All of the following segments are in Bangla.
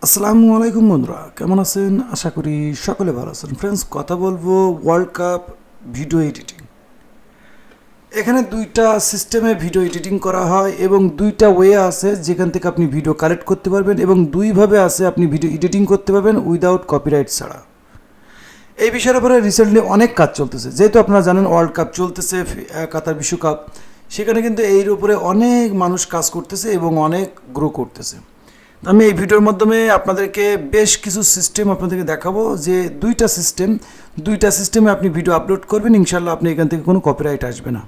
আসসালামু আলাইকুম বন্ধুরা, কেমন আছেন? আশা করি সকলে ভালো আছেন। ফ্রেন্ডস, কথা বলবো ওয়ার্ল্ড কাপ ভিডিও এডিটিং। এখানে দুইটা সিস্টেমে ভিডিও এডিটিং করা হয় এবং দুইটা ওয়ে আছে যেখান থেকে আপনি ভিডিও কালেক্ট করতে পারবেন এবং দুইভাবে আছে আপনি ভিডিও এডিটিং করতে পারবেন উইদাউট কপিরাইট ছাড়া। এই বিষয়ের উপরে রিসেন্টলি অনেক কাজ চলতেছে, যেহেতু আপনারা জানেন ওয়ার্ল্ড কাপ চলতেছে, কাতার বিশ্বকাপ, সেখানে কিন্তু এর উপরে অনেক মানুষ কাজ করতেছে এবং অনেক গ্রো করতেছে। আমি এই ভিডিওর মাধ্যমে আপনাদেরকে বেশ কিছু সিস্টেম আপনাদেরকে দেখাবো, যে দুইটা সিস্টেমে আপনি ভিডিও আপলোড করবেন, ইনশাল্লাহ আপনি এখান থেকে কোনো কপিরাইট আসবে না।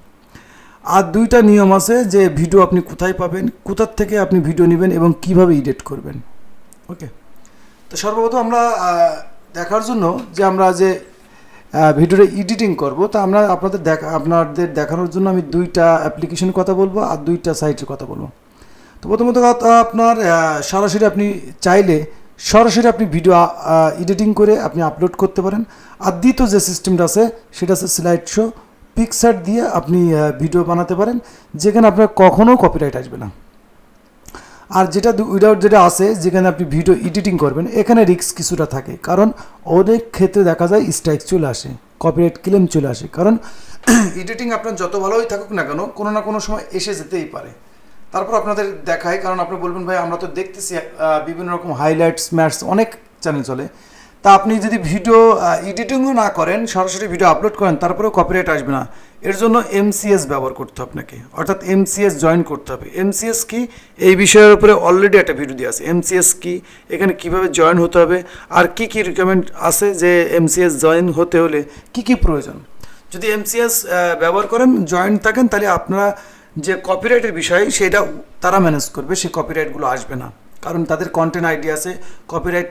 আর দুইটা নিয়ম আছে যে ভিডিও আপনি কোথায় পাবেন, কোথার থেকে আপনি ভিডিও নেবেন এবং কিভাবে এডিট করবেন। ওকে, তো সর্বপ্রথম আমরা দেখার জন্য যে আমরা যে ভিডিওটা এডিটিং করব, তা আমরা আপনাদের দেখানোর জন্য আমি দুইটা অ্যাপ্লিকেশনের কথা বলবো আর দুইটা সাইটের কথা বলবো। তো প্রথমত কথা, আপনার সরাসরি আপনি ভিডিও এডিটিং করে আপনি আপলোড করতে পারেন। আর দ্বিতীয় যে সিস্টেমটা আছে সেটা আছে স্লাইড শো, পিকচার দিয়ে আপনি ভিডিও বানাতে পারেন, যেখানে আপনার কখনও কপিরাইট আসবে না। আর যেটা আছে যেখানে আপনি ভিডিও এডিটিং করবেন, এখানে রিস্ক কিছুটা থাকে, কারণ অনেক ক্ষেত্রে দেখা যায় স্ট্রাইক চলে আসে, কপিরাইট ক্লেম চলে আসে। কারণ এডিটিং আপনার যত ভালোই থাকুক না কেন, কোনো না কোনো সময় এসে যেতেই পারে। তারপর আপনাদের দেখাই, কারণ আপনি বলবেন ভাই আমরা তো দেখতেছি বিভিন্ন রকম হাইলাইটস ম্যাটস অনেক চ্যানেল চলে, তা আপনি যদি ভিডিও এডিটিংও না করেন, সরাসরি ভিডিও আপলোড করেন, তারপরেও কপিরাইট আসবে না। এর জন্য এমসিএস ব্যবহার করতে হবে আপনাকে, অর্থাৎ এমসিএস জয়েন করতে হবে। এমসিএস কি, এই বিষয়ের উপরে অলরেডি একটা ভিডিও দিয়ে আছে। এমসিএস কি, এখানে কিভাবে জয়েন হতে হবে, আর কি কি রিকমেন্ড আছে যে এমসিএস জয়েন হতে হলে কি কি প্রয়োজন। যদি এমসিএস ব্যবহার করেন, জয়েন থাকেন, তাহলে আপনারা যে কপিরাইটের বিষয় সেটা তারা ম্যানেজ করবে, সেই কপিরাইটগুলো আসবে না, কারণ তাদের কন্টেন্ট আইডি আছে, কপিরাইট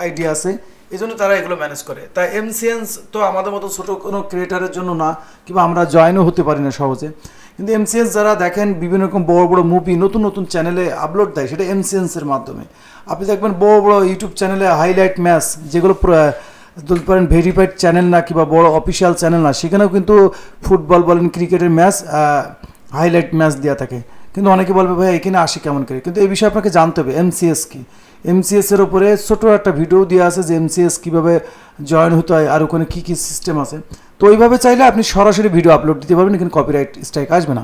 আইডি আছে, এই জন্য তারা এগুলো ম্যানেজ করে। তাই এমসিএস তো আমাদের মতো ছোটো কোনো ক্রিয়েটারের জন্য না, কিংবা আমরা জয়েনও হতে পারি না সহজে। কিন্তু এমসিএস যারা দেখেন বিভিন্ন রকম বড় বড় মুভি নতুন নতুন চ্যানেলে আপলোড দেয়, সেটা এমসিএসের মাধ্যমে। আপনি দেখবেন বড় বড় ইউটিউব চ্যানেলে হাইলাইট ম্যাচ, যেগুলো বলতে পারেন ভেরিফাইড চ্যানেল না কিংবা বড় অফিসিয়াল চ্যানেল না, সেখানেও কিন্তু ফুটবল বলেন, ক্রিকেটের ম্যাচ হাইলাইট ম্যাচ দেওয়া থাকে। কিন্তু অনেকে বলবে ভাই এখানে আসে কেমন করে, কিন্তু এই বিষয়ে আপনাকে জানতে হবে এমসিএস কি। এমসিএসের ওপরে ছোটো একটা ভিডিও দেওয়া আছে যে এমসিএস কীভাবে জয়েন হতে হয় আর ওখানে কী কী সিস্টেম আছে। তো ওইভাবে চাইলে আপনি সরাসরি ভিডিও আপলোড দিতে পারবেন, এখানে কপিরাইট স্ট্রাইক আসবে না।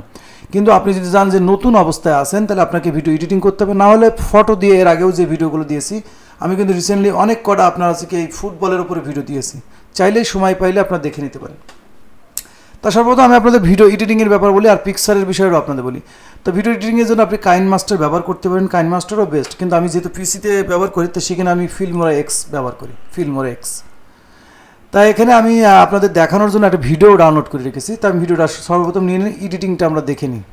কিন্তু আপনি যদি জানেন যে নতুন অবস্থায় আছেন, তাহলে আপনাকে ভিডিও এডিটিং করতে হবে, না হলে ফটো দিয়ে, এর আগেও যে ভিডিওগুলো দিয়েছি আমি কিন্তু রিসেন্টলি অনেক কটা আপনার আছে কি এই ফুটবলের উপরে ভিডিও দিয়েছি, চাইলেই সময় পাইলে আপনারা দেখে নিতে পারেন। তা সর্বপ্রথম আমি আপনাদের ভিডিও এডিটিংয়ের ব্যাপার বলি আর পিকচারের বিষয়েও আপনাদের বলি। তো ভিডিও এডিটিংয়ের জন্য আপনি কাইন মাস্টার ব্যবহার করতে পারেন, কাইন মাস্টারও বেস্ট, কিন্তু আমি যেহেতু পিসিতে ব্যবহার করি, তো সেখানে আমি ফিল্মোরা এক্স ব্যবহার করি, ফিল্মোরা এক্স। তাই এখানে আমি আপনাদের দেখানোর জন্য একটা ভিডিও ডাউনলোড করে রেখেছি। তাই আমি ভিডিওটা সর্বপ্রথম নিয়ে নিই, এডিটিংটা আমরা দেখে নিই।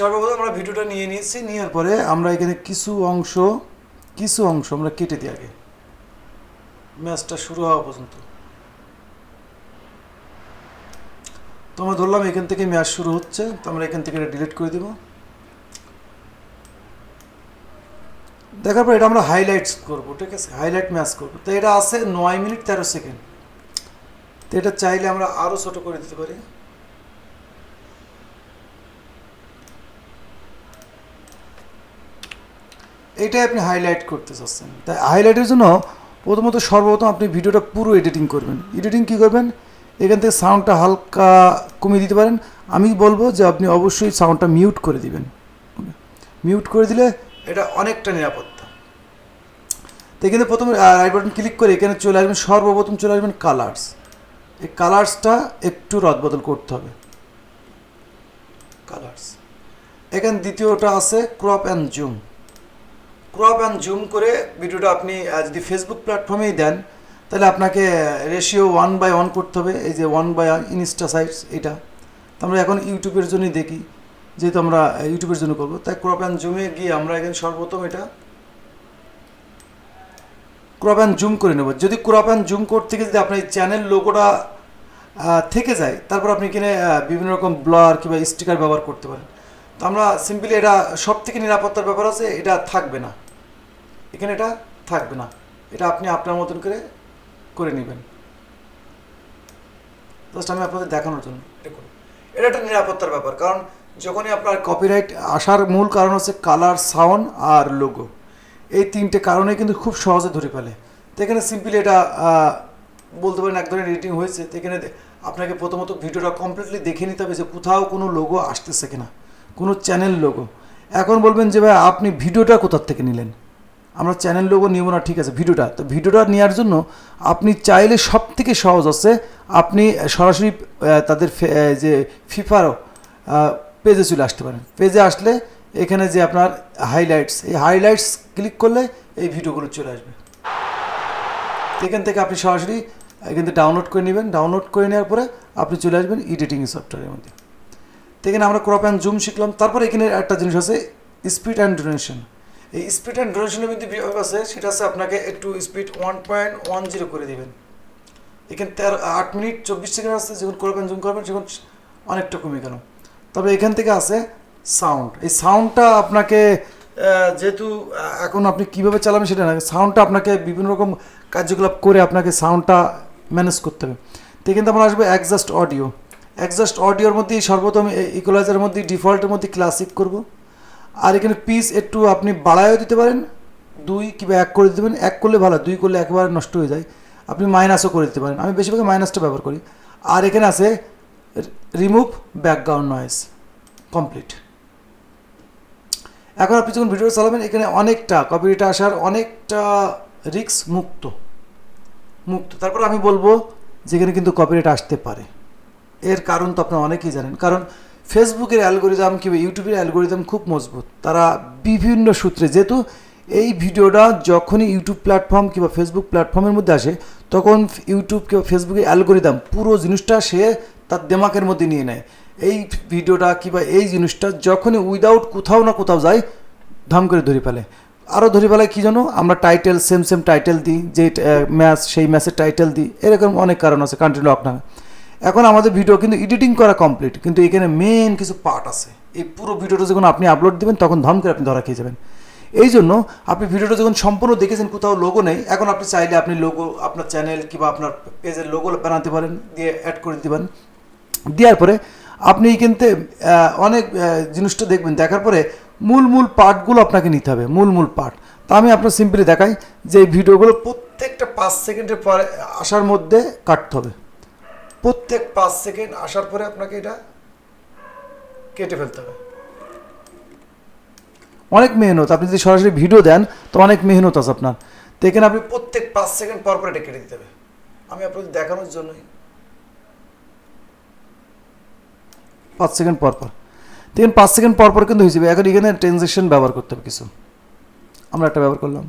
সর্বপ্রথম আমরা ভিডিওটা নিয়ে নিয়েছি, নেওয়ার পরে আমরা এখানে কিছু অংশ আমরা কেটে দিই আগে, ম্যাচটা শুরু হওয়া পর্যন্ত। তো আমরা ধরলাম এখান থেকে ম্যাচ শুরু হচ্ছে, তো আমরা এখান থেকে এটা ডিলিট করে দেব। দেখার পর এটা আমরা হাইলাইটস করবো, ঠিক আছে, হাইলাইট ম্যাচ করবো। তো এটা আছে 9 মিনিট 13 সেকেন্ড। তো এটা চাইলে আমরা আরও ছোট করে দিতে পারি। এইটাই আপনি হাইলাইট করতে চাচ্ছেন। তাই হাইলাইটের জন্য সর্বপ্রথম আপনি ভিডিওটা পুরো এডিটিং করবেন। এডিটিং কী করবেন, এখান থেকে সাউন্ডটা হালকা কমিয়ে দিতে পারেন। আমি বলবো যে আপনি অবশ্যই সাউন্ডটা মিউট করে দিবেন। মিউট করে দিলে এটা অনেকটা নিরাপত্তা। তো এখানে প্রথমে রাইট বাটন ক্লিক করে এখানে চলে আসবেন, সর্বপ্রথম চলে আসবেন কালার্স। এই কালার্সটা একটু রদবদল করতে হবে, কালার্স। এখানে দ্বিতীয়টা আছে crop and zoom. Crop and zoom করে ভিডিওটা আপনি যদি ফেসবুক প্ল্যাটফর্মেই দেন, তাহলে আপনাকে রেশিও 1:1 করতে হবে। এই যে 1:1 ইনস্টা সাইটস, এটা তো আমরা এখন ইউটিউবের জন্যই দেখি, যেহেতু আমরা ইউটিউবের জন্য করবো, তাই ক্রপ অ্যান্ড জুমে গিয়ে আমরা এখানে সর্বপ্রথম এটা ক্রপ অ্যান্ড জুম করে নেব। যদি ক্রপ অ্যান্ড জুম করতে গিয়ে যদি আপনার এই চ্যানেল লোগোটা থেকে যায়, তারপর আপনি এখানে বিভিন্ন রকম ব্লার কিংবা স্টিকার ব্যবহার করতে পারেন। তো আমরা সিম্পলি এটা সব থেকে নিরাপত্তার ব্যাপার আছে, এটা থাকবে না, এখানে এটা থাকবে না, এটা আপনি আপনার মতন করে নেবেন। জাস্ট আমি আপনাদের দেখানোর জন্য এটা একটা নিরাপত্তার ব্যাপার, কারণ যখনই আপনার কপিরাইট আসার মূল কারণ হচ্ছে কালার, সাউন্ড আর লোগো। এই তিনটে কারণে কিন্তু খুব সহজে ধরে ফেলে। তো এখানে সিম্পলি এটা বলতে পারেন এক ধরনের এডিটিং হয়েছে। তো এখানে আপনাকে প্রথমত ভিডিওটা কমপ্লিটলি দেখে নিতে হবে যে কোথাও কোনো লোগো আসতেছে কিনা, কোনো চ্যানেল লোগো। এখন বলবেন যে ভাই আপনি ভিডিওটা কোথার থেকে নিলেন? আমরা চ্যানেল লোগো নিব না, ঠিক আছে, ভিডিওটা। তো ভিডিওটা নেওয়ার জন্য আপনি চাইলে সব থেকে সহজ আছে, আপনি সরাসরি তাদের যে ফিফারও পেজে চলে আসতে পারেন। পেজে আসলে এখানে যে আপনার হাইলাইটস, এই হাইলাইটস ক্লিক করলে এই ভিডিওগুলো চলে আসবে। এখান থেকে আপনি সরাসরি এখান থেকে ডাউনলোড করে নেবেন। ডাউনলোড করে নেওয়ার পরে আপনি চলে আসবেন এডিটিং সফটওয়্যারের মধ্যে। তো এখানে আমরা ক্রপ অ্যান্ড জুম শিখলাম। তারপরে এখানে একটা জিনিস আছে স্পিড অ্যান্ড ডিউরেশন। এই স্পিড অ্যান্ড ডিউরেশনের মধ্যে বিভাগ আছে, সেটা আছে আপনাকে একটু স্পিড 1.10 করে দিবেন। এখানে 8 মিনিট 24 সেকেন্ড আসছে, যখন ক্রপ অ্যান্ড জুম করবেন যখন অনেকটা কমে গেল। তবে এখান থেকে আছে সাউন্ড। এই সাউন্ডটা আপনাকে যেহেতু এখন আপনি কীভাবে চালাবেন সেটা না, সাউন্ডটা আপনাকে বিভিন্ন রকম কার্যকলাপ করে আপনাকে সাউন্ডটা ম্যানেজ করতে হবে। তো এখানে আমরা আসবে অ্যাডজাস্ট অডিও। অ্যাডজাস্ট অডিওর মধ্যে সর্বপ্রথম ইকুয়ালাইজারের মধ্যে ডিফল্টের মধ্যে ক্লাসিক করব। আর এখানে পিস একটু আপনি বাড়ায়ও দিতে পারেন, 2 কিংবা 1 করে দিতে পারেন। 1 করলে ভালো, 2 করলে একেবারে নষ্ট হয়ে যায়। আপনি মাইনাসও করে দিতে পারেন, আমি বেশিরভাগ মাইনাসটা ব্যবহার করি। আর এখানে আছে রিমুভ ব্যাকগ্রাউন্ড নয়েজ, কমপ্লিট। এখন আপনি যখন ভিডিও চালাবেন এখানে অনেকটা কপিরাইট আসার অনেকটা রিস্ক মুক্ত। তারপর আমি বলবো যেখানে কিন্তু কপিরাইট আসতে পারে, এর কারণ তো আপনারা অনেকেই জানেন। কারণ ফেসবুকের অ্যালগোরিদম কিংবা ইউটিউবের অ্যালগোরিদম খুব মজবুত। তারা বিভিন্ন সূত্রে, যেহেতু এই ভিডিওটা যখনই ইউটিউব প্ল্যাটফর্ম কিংবা ফেসবুক প্ল্যাটফর্মের মধ্যে আসে, তখন ইউটিউব কিংবা ফেসবুকের অ্যালগোরিদম পুরো জিনিসটা সে তার দিমাগের মধ্যে নিয়ে নেয়। এই ভিডিওটা কিংবা এই জিনিসটা যখনই উইদাউট কোথাও না কোথাও যায়, ধাম করে ধরে ফেলে। আরও ধরে ফেলায় কী জানো, আমরা টাইটেল সেম টাইটেল দিই, যে ম্যাচ সেই ম্যাচের টাইটেল দিই, এরকম অনেক কারণ আছে, কান্ট্রি লক নামে। এখন আমাদের ভিডিও কিন্তু এডিটিং করা কমপ্লিট, কিন্তু এখানে মেন কিছু পার্ট আছে। এই পুরো ভিডিওটা যখন আপনি আপলোড দেবেন তখন ধাম করে আপনি ধরা খেয়ে যাবেন। এই জন্য আপনি ভিডিওটা যখন সম্পূর্ণ দেখেছেন কোথাও লোগো নেই, এখন আপনি চাইলে আপনি লোগো আপনার চ্যানেল কিংবা আপনার পেজের লোগো বানাতে পারেন, দিয়ে অ্যাড করে দিতে পারেন। দেওয়ার পরে আপনি কিন্তু অনেক জিনিসটা দেখবেন, দেখার পরে মূল পার্টগুলো আপনাকে নিতে হবে, মূল পার্ট। তা আমি আপনার সিম্পলি দেখাই যে এই ভিডিওগুলো প্রত্যেকটা 5 সেকেন্ডের পরে আসার মধ্যে কাটতে হবে। প্রত্যেক 5 সেকেন্ড আসার পরে আপনাকে এটা কেটে ফেলতে হবে। অনেক মেহনত, আপনি যদি সরাসরি ভিডিও দেন তো অনেক মেহনত আছে আপনার। তো এখানে আপনি প্রত্যেক 5 সেকেন্ড পর এটা কেটে দিতে হবে। আমি আপনাদের দেখানোর জন্যই 5 সেকেন্ড পর দেখেন 5 সেকেন্ড পর কিন্তু হয়ে যাবে। এখন এখানে ট্রানজিশন ব্যবহার করতে হবে কিছু, আমরা একটা ব্যবহার করলাম।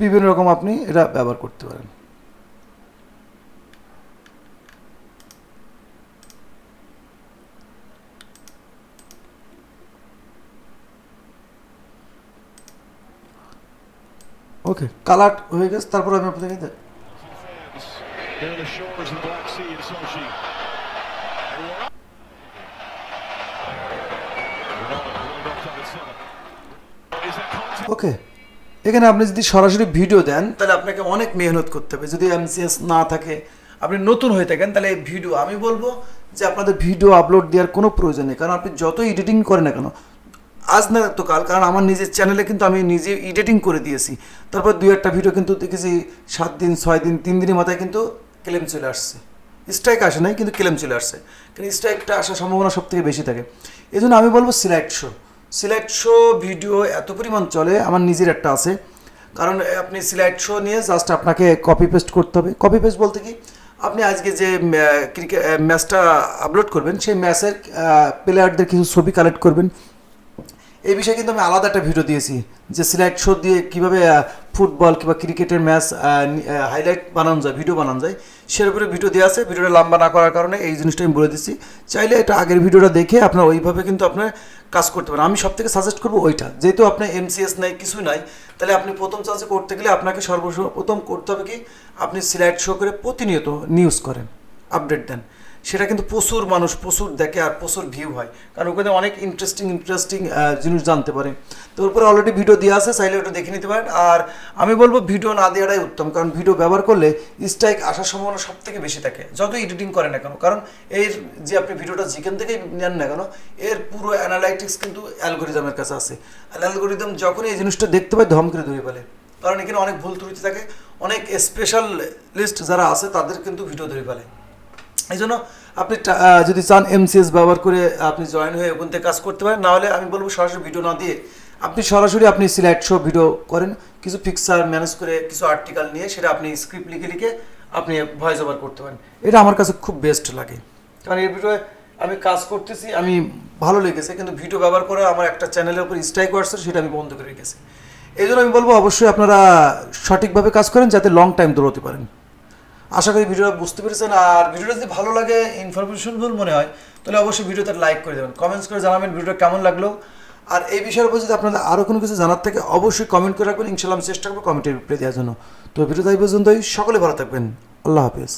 বিভিন্ন রকম আপনি এটা ব্যবহার করতে পারেন। ওকে, কালার হয়ে গেছে। তারপর আমি আপনাকে ওকে, এখানে আপনি যদি সরাসরি ভিডিও দেন তাহলে আপনাকে অনেক মেহনত করতে হবে। যদি এমসিএস না থাকে, আপনি নতুন হয়ে থাকেন, তাহলে এই ভিডিও আমি বলবো যে আপনাদের ভিডিও আপলোড দেওয়ার কোনো প্রয়োজন নেই। কারণ আপনি যতই এডিটিং করেন না কেন, আজ না তো কাল, কারণ আমার নিজের চ্যানেলে কিন্তু আমি নিজে এডিটিং করে দিয়েছি। তারপর 2-1টা ভিডিও কিন্তু দেখেছি 7 দিন 6 দিন 3 দিনের মাথায় কিন্তু ক্লেম চলে আসছে। স্ট্রাইক আসে নাই, কিন্তু ক্লেম চলে আসছে। কিন্তু স্ট্রাইকটা আসার সম্ভাবনা সব থেকে বেশি থাকে। এই জন্য আমি বলবো সিলেক্ট শো ভিডিও এত পরিমাণ চলে, আমার নিজের একটা আছে। কারণ আপনি সিলেক্ট শো নিয়ে জাস্ট আপনাকে কপি পেস্ট করতে হবে। কপি পেস্ট বলতে কি, আপনি আজকে যে ক্রিকেট ম্যাচটা আপলোড করবেন, সেই ম্যাচের প্লেয়ারদের কিছু ছবি কালেক্ট করবেন। এই বিষয়ে কিন্তু আমি আলাদা একটা ভিডিও দিয়েছি, যে সিলেক্ট শো দিয়ে কীভাবে ফুটবল কিংবা ক্রিকেটের ম্যাচ হাইলাইট বানানো যায়, ভিডিও বানানো যায়, সের উপরে ভিডিও দেওয়া আছে। ভিডিওটা লম্বা না করার কারণে এই জিনিসটা আমি বলে দিচ্ছি। চাইলে এটা আগের ভিডিওটা দেখে আপনার ওইভাবে কিন্তু আপনার কাজ করতে পারেন। আমি সব থেকে সাজেস্ট করবো ওইটা। যেহেতু আপনার এমসিএস নাই, কিছুই নাই, তাহলে আপনি প্রথম চান্সে করতে গেলে আপনাকে সর্বপ্রথম করতে হবে কি, আপনি সিলেক্ট শো করে প্রতিনিয়ত নিউজ করেন, আপডেট দেন। সেটা কিন্তু প্রচুর মানুষ প্রচুর দেখে আর প্রচুর ভিউ হয়, কারণ ওখানে অনেক ইন্টারেস্টিং জিনিস জানতে পারে। তো ওর অলরেডি ভিডিও দেওয়া আছে, চাইলে ওটা দেখে নিতে পারেন। আর আমি বলবো ভিডিও না দেওয়াটাই উত্তম, কারণ ভিডিও ব্যবহার করলে স্ট্রাইক আসার সম্ভাবনা সব থেকে বেশি থাকে, যত এডিটিং করে না কেন। কারণ এর যে আপনি ভিডিওটা যেখান থেকেই নেন না কেন, এর পুরো অ্যানালাইটিক্স কিন্তু অ্যালগোরিদমের কাছে আছে। আর অ্যালগোরিদম যখনই এই জিনিসটা দেখতে পায় ধম করে ধরে ফেলে, কারণ এখানে অনেক ভুল ত্রুটি থাকে, অনেক স্পেশালিস্ট যারা আছে তাদের কিন্তু ভিডিও ধরে ফেলে। এই জন্য আপনি যদি চান এমসিএস ব্যবহার করে আপনি জয়েন হয়ে ওখান থেকে কাজ করতে পারেন, নাহলে আমি বলবো সরাসরি ভিডিও না দিয়ে আপনি সরাসরি স্লাইড শো ভিডিও করেন, কিছু পিকচার ম্যানেজ করে কিছু আর্টিকেল নিয়ে সেটা আপনি স্ক্রিপ্ট লিখে আপনি ভয়েস ওভার করতে পারেন। এটা আমার কাছে খুব বেস্ট লাগে, কারণ এই ভিডিওয়ে আমি কাজ করতেছি, আমি ভালো লেগেছে, কিন্তু ভিডিও ব্যবহার করে আমার একটা চ্যানেলের উপর স্ট্রাইক আসছে, সেটা আমি বন্ধ করে রেখেছি। এই জন্য আমি বলবো অবশ্যই আপনারা সঠিকভাবে কাজ করেন, যাতে লং টাইম দৌড়তে পারেন। আশা করি ভিডিওটা বুঝতে পেরেছেন। আর ভিডিওটা যদি ভালো লাগে, ইনফরমেশনফুল মনে হয়, তাহলে অবশ্যই ভিডিওতে লাইক করে দেবেন, কমেন্টস করে জানাবেন ভিডিওটা কেমন লাগলো। আর এই বিষয়ের উপর যদি আপনাদের আরও কোনো কিছু জানার থাকে অবশ্যই কমেন্ট করে রাখবেন, ইনশাআল্লাহ আমি চেষ্টা করবো কমেন্টের রিপ্লাই দেওয়ার জন্য। তো ভিডিওটা এই পর্যন্তই, সকলে ভালো থাকবেন, আল্লাহ হাফেজ।